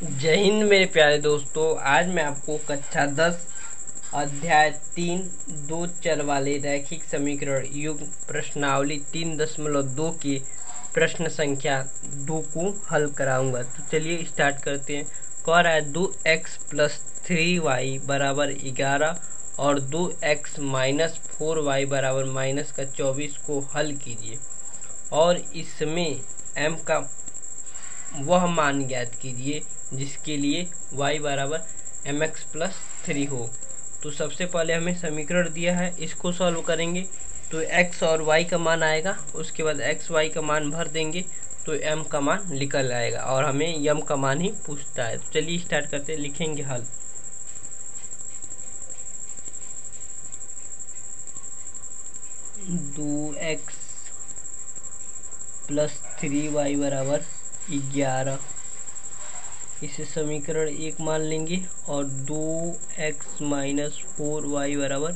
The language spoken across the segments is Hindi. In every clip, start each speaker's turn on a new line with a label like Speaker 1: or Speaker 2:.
Speaker 1: जय हिंद मेरे प्यारे दोस्तों। आज मैं आपको कक्षा 10 अध्याय 3 दो चर वाले रैखिक समीकरण युग्म प्रश्नावली 3.2 की प्रश्न संख्या 2 को हल कराऊंगा। तो चलिए स्टार्ट करते हैं। कह रहा है 2x + 3y = 11 और 2x - 4y = -24 को हल कीजिए और इसमें m का वह मान ज्ञात कीजिए जिसके लिए y = mx + 3 हो। तो सबसे पहले हमें समीकरण दिया है, इसको सॉल्व करेंगे तो x और y का मान आएगा, उसके बाद x y का मान भर देंगे तो m का मान निकल आएगा और हमें m का मान ही पूछता है। तो चलिए स्टार्ट करते हैं, लिखेंगे हल। दो x + 3y = 11, इसे समीकरण 1 मान लेंगे और 2x - 4y =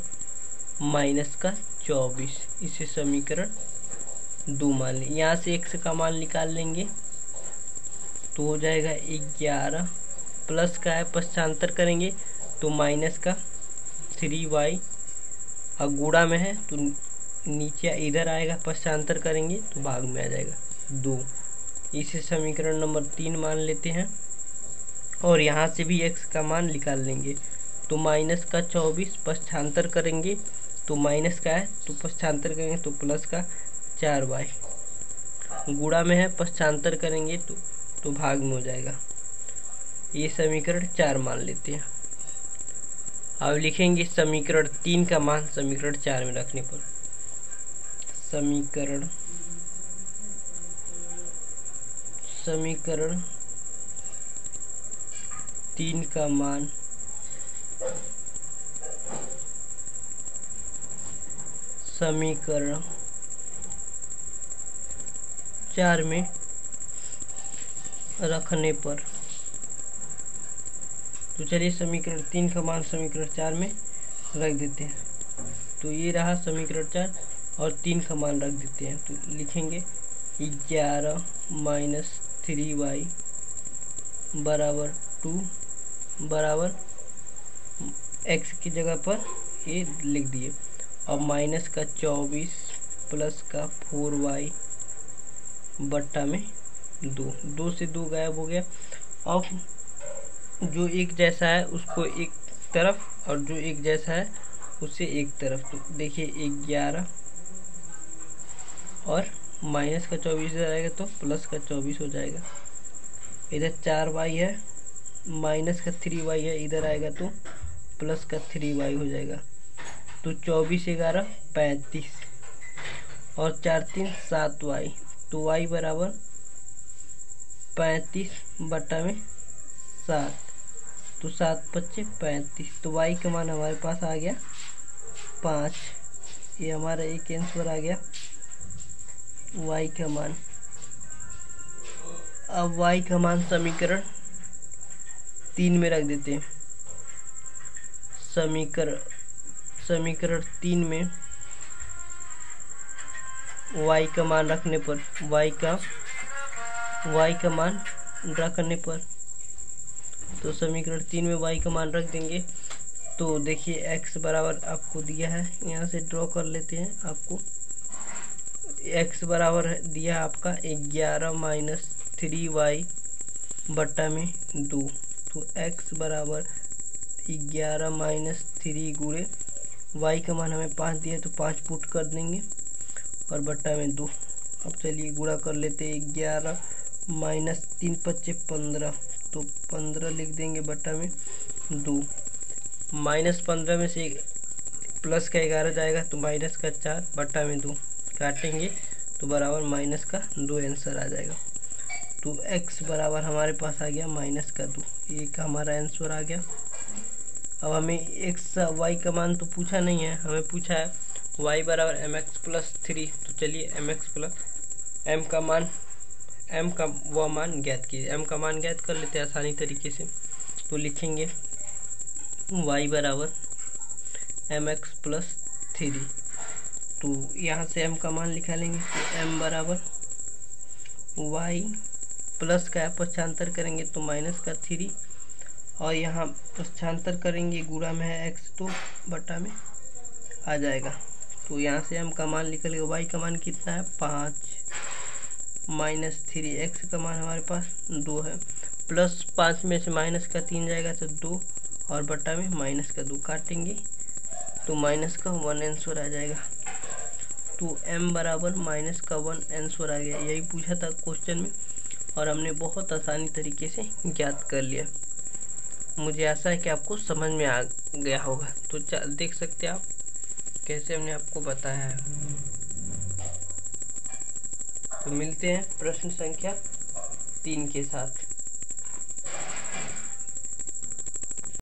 Speaker 1: -24, इसे समीकरण 2 मान लेंगे। यहाँ से x का मान निकाल लेंगे तो हो जाएगा 11, प्लस का है पश्चांतर करेंगे तो माइनस का 3y, और गुणा में है तो नीचे इधर आएगा, पश्चांतर करेंगे तो भाग में आ जाएगा 2, इसे समीकरण नंबर 3 मान लेते हैं। और यहाँ से भी x का मान निकाल लेंगे तो -24 पश्चांतर करेंगे तो माइनस का है तो पश्चांतर करेंगे तो प्लस का 4y, गुणा में है पश्चांतर करेंगे तो भाग में हो जाएगा। ये समीकरण 4 मान लेते हैं। अब लिखेंगे समीकरण 3 का मान समीकरण 4 में रखने पर। समीकरण 3 का मान समीकरण 4 में रखने पर, तो चलिए समीकरण 3 का मान समीकरण 4 में रख देते हैं। तो ये रहा समीकरण 4 और 3 का मान रख देते हैं तो लिखेंगे 11 - 3y = 2 बराबर x की जगह पर ये लिख दिए और माइनस का 24 प्लस का 4y बट्टा में 2 से 2 गायब हो गया। अब जो एक जैसा है उसको एक तरफ और जो एक जैसा है उसे एक तरफ, तो देखिए 11 और माइनस का 24 इधर आएगा तो प्लस का 24 हो जाएगा। इधर 4y है, माइनस का 3y है, इधर आएगा तो प्लस का 3y हो जाएगा। तो 24 11 35 और 4 3 7y, तो y = 35 बटा में 7, तो 7 5 35, तो y का मान हमारे पास आ गया 5। ये हमारा एक आंसर आ गया y का मान। अब y का मान समीकरण 3 में रख देते हैं। समीकरण 3 में y का मान रखने पर, y का मान रखने पर, तो समीकरण 3 में y का मान रख देंगे तो देखिए x बराबर आपको दिया है, यहाँ से ड्रॉ कर लेते हैं। आपको x बराबर दिया आपका 11 - 3y बट्टा में 2, तो x बराबर 11 - 3 गुणे y का मान हमें 5 दिया तो 5 पुट कर देंगे और बट्टा में 2। अब चलिए गुणा कर लेते हैं, 11 - 3 5 15, तो 15 लिख देंगे बट्टा में 2। -15 में से प्लस का 11 जाएगा तो माइनस का 4 बट्टा में 2 काटेंगे तो बराबर माइनस का 2 आंसर आ जाएगा। तो x बराबर हमारे पास आ गया -2, एक हमारा आंसर आ गया। अब हमें x y का मान तो पूछा नहीं है, हमें पूछा है y = mx + 3, तो चलिए mx + m का वह मान ज्ञात कीजिए। m का मान ज्ञात कर लेते हैं आसानी तरीके से, तो लिखेंगे y = mx + 3, तो यहाँ से m का मान लिखा लेंगे तो m बराबर y प्लस का पक्षांतर करेंगे तो माइनस का 3, और यहाँ पक्षांतर करेंगे गुणा में है x, तो बटा में आ जाएगा। तो यहाँ से हम का मान निकल गया, y का मान कितना है 5 माइनस 3, x का मान हमारे पास 2 है, प्लस 5 में से माइनस का 3 जाएगा तो 2, और बटा में माइनस का 2 काटेंगे तो माइनस का 1 आंसर आ जाएगा। तो m बराबर माइनस का 1 आंसर आ गया। यही पूछा था क्वेश्चन में और हमने बहुत आसानी तरीके से ज्ञात कर लिया। मुझे आशा है कि आपको समझ में आ गया होगा। तो देख सकते हैं आप कैसे हमने आपको बताया है। तो मिलते हैं प्रश्न संख्या 3 के साथ।